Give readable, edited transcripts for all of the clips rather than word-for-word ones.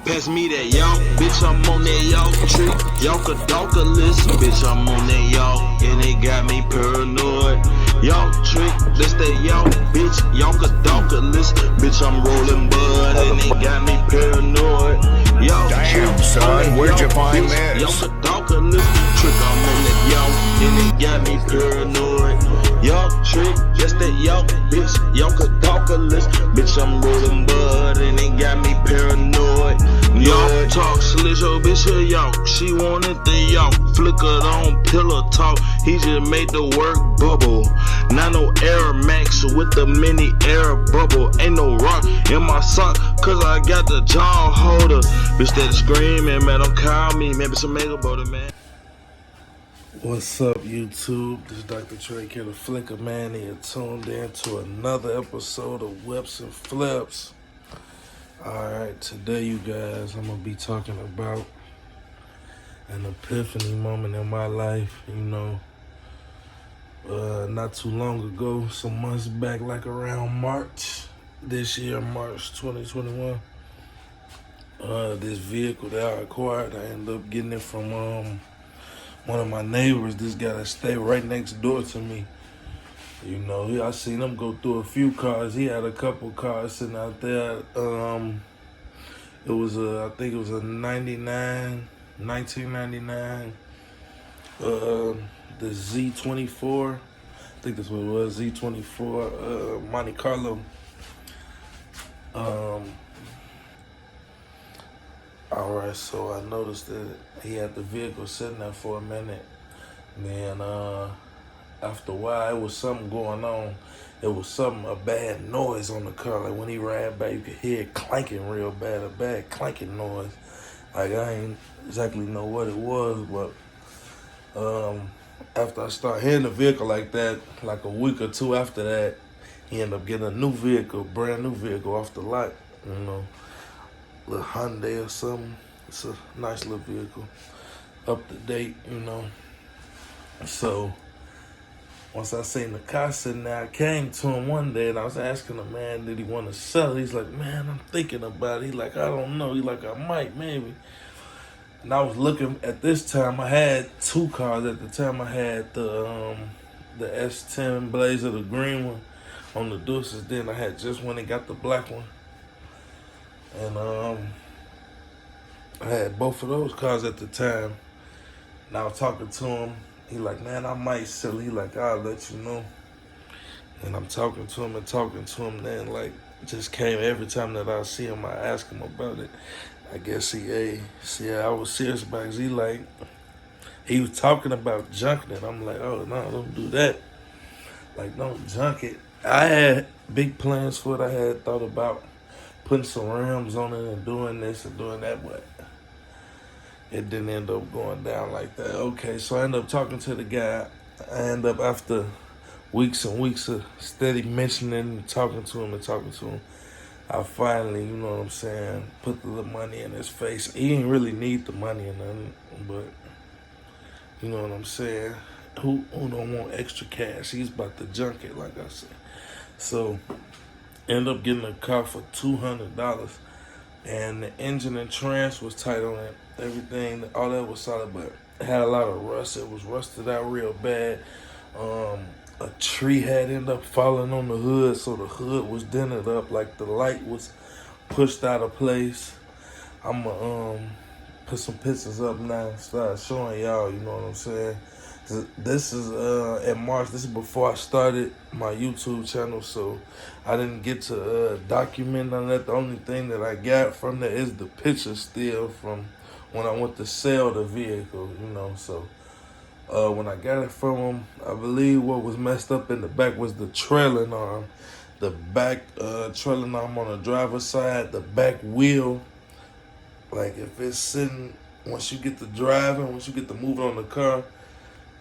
Pass me that y'all, bitch, I'm on that y'all trick. Y'all listen, bitch, I'm on that y'all, and it got me paranoid. Y'all trick, that's that y'all, bitch, y'all listen, bitch, I'm rolling bud, and it got me paranoid. Y'all Damn, trick, son, where'd you find this? Y'all listen, trick, I'm on that y'all, and it got me paranoid. Y'all trick, that's that y'all, bitch, y'all listen, bitch, I'm rolling bud, and it got me paranoid. Y'all talk slick, yo, bitch, here, y'all. She wanted the y'all. Flickered on pillow talk. He just made the work bubble. Not no Air Max with the mini air bubble. Ain't no rock in my sock, cause I got the jaw holder. Bitch, that screaming, man, don't call me. Maybe some mega butter, man. What's up, YouTube? This is Dr. Trey here, the Flicker Man, and you're tuned in to another episode of Whips and Flips. Alright, today, you guys, I'm going to be talking about an epiphany moment in my life, not too long ago, some months back, like around March this year, March 2021. This vehicle that I acquired, I ended up getting it from one of my neighbors. This guy that stayed right next door to me. I seen him go through a few cars. He had a couple cars sitting out there. It was I think it was a 1999, the Z24. I think that's what it was, Z24, Monte Carlo. Alright, so I noticed that he had the vehicle sitting there for a minute. And then after a while, it was something going on. It was a bad noise on the car. Like when he ran back, you could hear it clanking real bad, a bad clanking noise. Like I ain't exactly know what it was, but after I started hearing the vehicle like that, like a week or two after that, he ended up getting a brand new vehicle off the lot, little Hyundai or something. It's a nice little vehicle, up to date, So once I seen the car sitting there, I came to him one day and I was asking him, man, did he want to sell it? He's like, man, I'm thinking about it. He's like, I don't know. He's like, I might, maybe. And I was looking, at this time, I had two cars. At the time, I had the S10 Blazer, the green one, on the Deuces. Then I had just went and got the black one. And I had both of those cars at the time. And I was talking to him. He like, man, I might sell it. He like, I'll let you know. And I'm talking to him. Then, like, just came every time that I see him, I ask him about it. I guess I was serious about it. He was talking about junking it. I'm like, oh, no, don't do that. Like, don't junk it. I had big plans for it. I had thought about putting some rims on it and doing this and doing that, but it didn't end up going down like that. Okay, so I ended up talking to the guy. I ended up, after weeks and weeks of steady mentioning and talking to him, I finally, put the little money in his face. He didn't really need the money or nothing, but you know what I'm saying? Who don't want extra cash? He's about to junk it, like I said. So, ended up getting a car for $200. And the engine and trans was tight on it. Everything, all that was solid, but it had a lot of rust. It was rusted out real bad. A tree had ended up falling on the hood, so the hood was dented up, like the light was pushed out of place. I'm gonna put some pictures up now and start showing y'all, you know what I'm saying? This is in March. This is before I started my YouTube channel, so I didn't get to document none of that. The only thing that I got from that is the picture still from when I went to sell the vehicle, So when I got it from him, I believe what was messed up in the back was the trailing arm. The back trailing arm on the driver's side, the back wheel. Like if it's sitting, once you get to driving, once you get to moving on the car,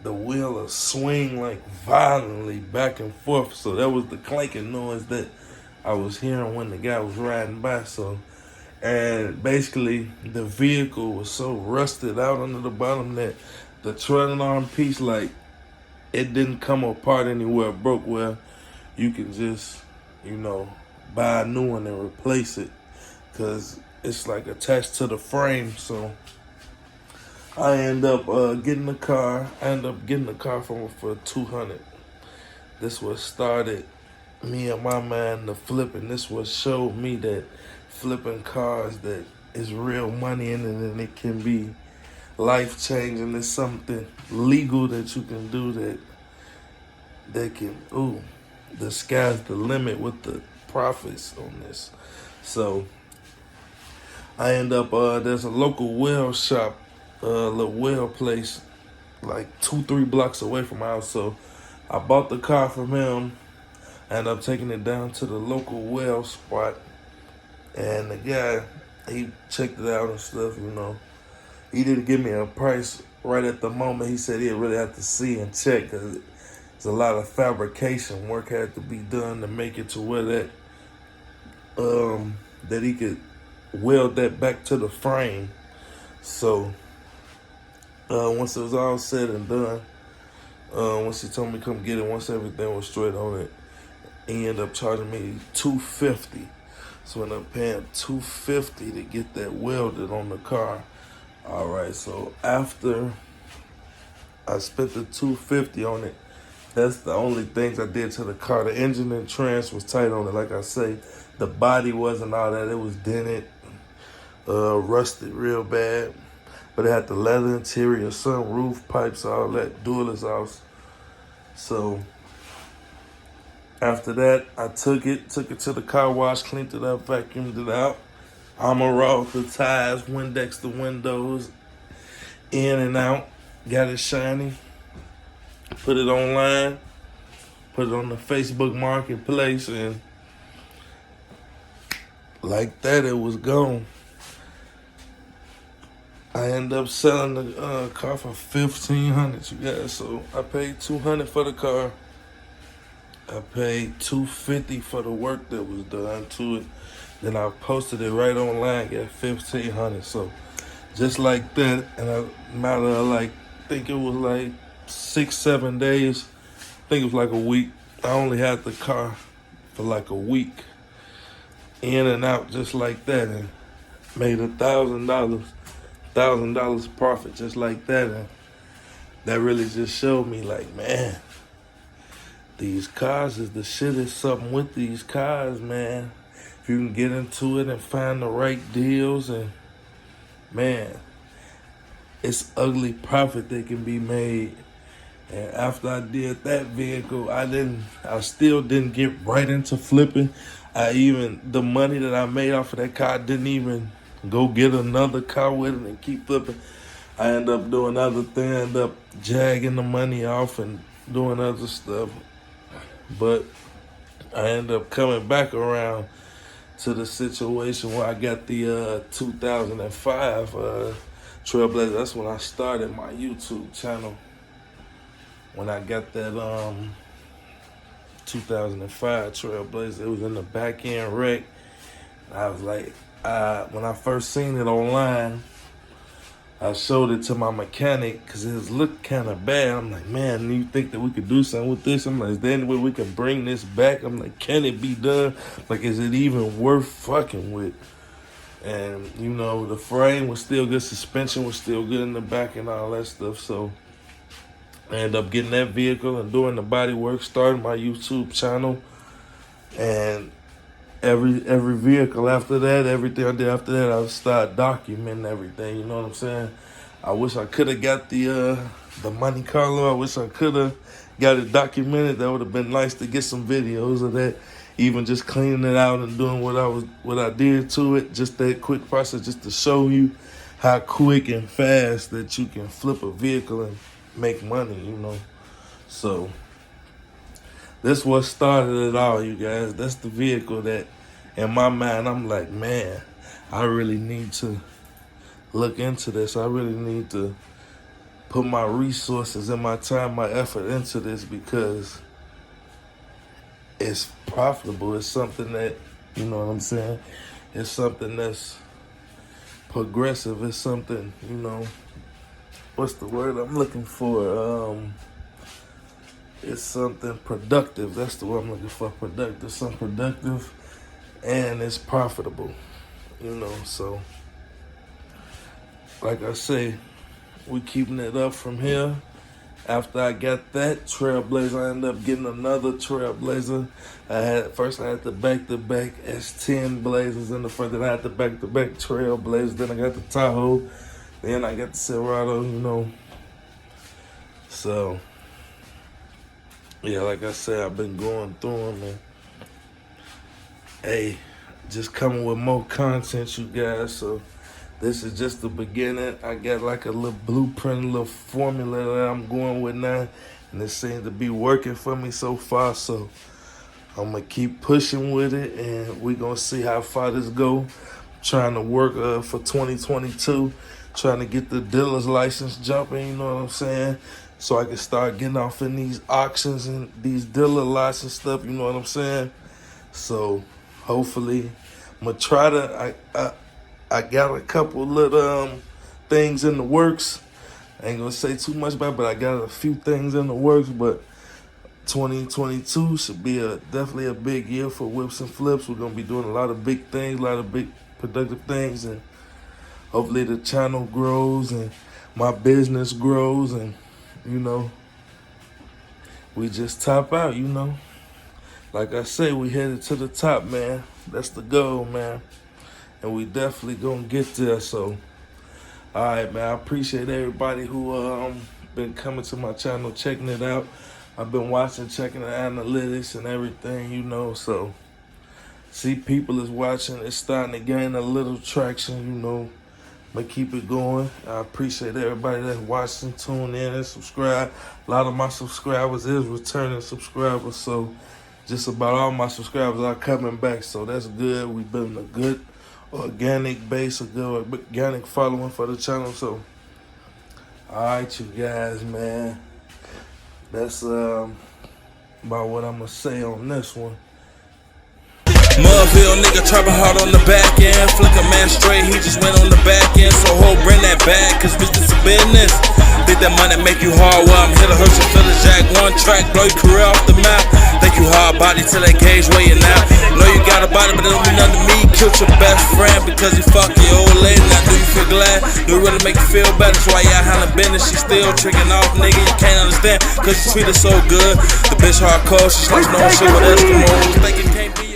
the wheel will swing like violently back and forth. So that was the clanking noise that I was hearing when the guy was riding by. And basically the vehicle was so rusted out under the bottom that the trailing arm piece, like, it didn't come apart anywhere. It broke where you can just, buy a new one and replace it. Because it's like attached to the frame. So I end up getting the car. I end up getting the car from her for $200. This was started me and my man to flipping. This was showed me that flipping cars, that is real money in it, and it can be life changing. It's something legal that you can do that can, the sky's the limit with the profits on this. So I end up there's a local wheel shop, little wheel place, like 2-3 blocks away from my house. So I bought the car from him. I ended up taking it down to the local well spot, and the guy, he checked it out and stuff, you know. He didn't give me a price right at the moment. He said he'd really have to see and check, because there's a lot of fabrication work had to be done to make it to where that he could weld that back to the frame. So once it was all said and done, once he told me to come get it, once everything was straight on it, he ended up charging me $250. So I ended up paying $250 to get that welded on the car. All right, so after I spent the $250 on it, that's the only things I did to the car. The engine and trans was tight on it, like I say. The body wasn't all that. It was dented, rusted real bad. But it had the leather interior, sunroof, pipes, all that, dual exhaust. So after that, I took it to the car wash, cleaned it up, vacuumed it out. Armor off the tires, Windex the windows, in and out. Got it shiny. Put it online. Put it on the Facebook Marketplace, and like that, it was gone. I ended up selling the car for $1,500, you guys. So I paid $200 for the car. I paid $250 for the work that was done to it. Then I posted it right online, got $1,500. So just like that, and a matter of like, I think it was like 6-7 days. I think it was like a week. I only had the car for like a week, in and out just like that, and made $1,000 profit just like that. And that really just showed me, like, man, these cars is the shit. Is something with these cars, man. If you can get into it and find the right deals, and man, it's ugly profit that can be made. And after I did that vehicle, I still didn't get right into flipping. The money that I made off of that car, I didn't even go get another car with it and keep flipping. I end up doing other things, end up jagging the money off and doing other stuff. But I end up coming back around to the situation where I got the 2005 Trailblazer. That's when I started my YouTube channel. When I got that 2005 Trailblazer, it was in the back end wreck. I was like, when I first seen it online, I showed it to my mechanic because it looked kind of bad. I'm like, man, you think that we could do something with this? I'm like, is there any way we can bring this back? I'm like, can it be done? Like, is it even worth fucking with? And, you know, the frame was still good. Suspension was still good in the back and all that stuff. So I ended up getting that vehicle and doing the body work, starting my YouTube channel. And every vehicle after that, everything I did after that, I would start documenting everything. You know what I'm saying? I wish I could have got the Monte Carlo. I wish I could have got it documented. That would have been nice to get some videos of that. Even just cleaning it out and doing what I did to it. Just that quick process, just to show you how quick and fast that you can flip a vehicle and make money. You know, so. This what started it all, you guys. That's the vehicle that, in my mind, I'm like, man, I really need to look into this. I really need to put my resources and my time, my effort into this, because it's profitable. It's something that, you know what I'm saying? It's something that's progressive. It's something, you know, what's the word I'm looking for? It's something productive. That's the word I'm looking for, productive. Something productive, and it's profitable. you know. So, like I say, we keeping it up from here. After I got that Trailblazer, I ended up getting another Trailblazer. I had the back-to-back S10 Blazers in the front. Then I had the back-to-back Trailblazers. Then I got the Tahoe. Then I got the Silverado, you know. So, yeah, like I said, I've been going through them. And, hey, just coming with more content, you guys. So, this is just the beginning. I got like a little blueprint, a little formula that I'm going with now. And it seems to be working for me so far. So I'm going to keep pushing with it. And we're going to see how far this go. Trying to work for 2022. Trying to get the dealer's license jumping, you know what I'm saying? So I can start getting off in these auctions and these dealer lots and stuff, you know what I'm saying? So hopefully I'm going to try to... I got a couple little things in the works. I ain't gonna say too much about it, but I got a few things in the works. But 2022 should be definitely a big year for Whips and Flips. We're gonna be doing a lot of big things, a lot of big productive things, and hopefully the channel grows and my business grows, and you know, we just top out, you know. Like I say, we headed to the top, man. That's the goal, man. And we definitely gonna get there. So, all right, man. I appreciate everybody who been coming to my channel, checking it out. I've been watching, checking the analytics and everything, you know. So, see, people is watching. It's starting to gain a little traction, you know. But keep it going. I appreciate everybody that's watching, tune in, and subscribe. A lot of my subscribers is returning subscribers. So, just about all my subscribers are coming back. So, that's good. We've been a good organic base, a good organic following for the channel. So, alright, you guys, man. That's about what I'm gonna say on this one. Mudville nigga trapping hard on the back end. Flick a man straight, he just went on the back end. So ho, bring that back, cause bitch, this a business. Think that money make you hard, well I'm here to hurt your feelings. Jack one track, blow your career off the map. Think you hard body till that gauge weighing out. Know you got a body, but it don't mean nothing to me. Killed your best friend because he fucked your old lady. Now do you feel glad? Do it really make you feel better? That's why y'all handling business. She still tricking off, nigga. You can't understand, cause you treat her so good. The bitch hardcore, she sliced no shit with Eskimos. Think it can't be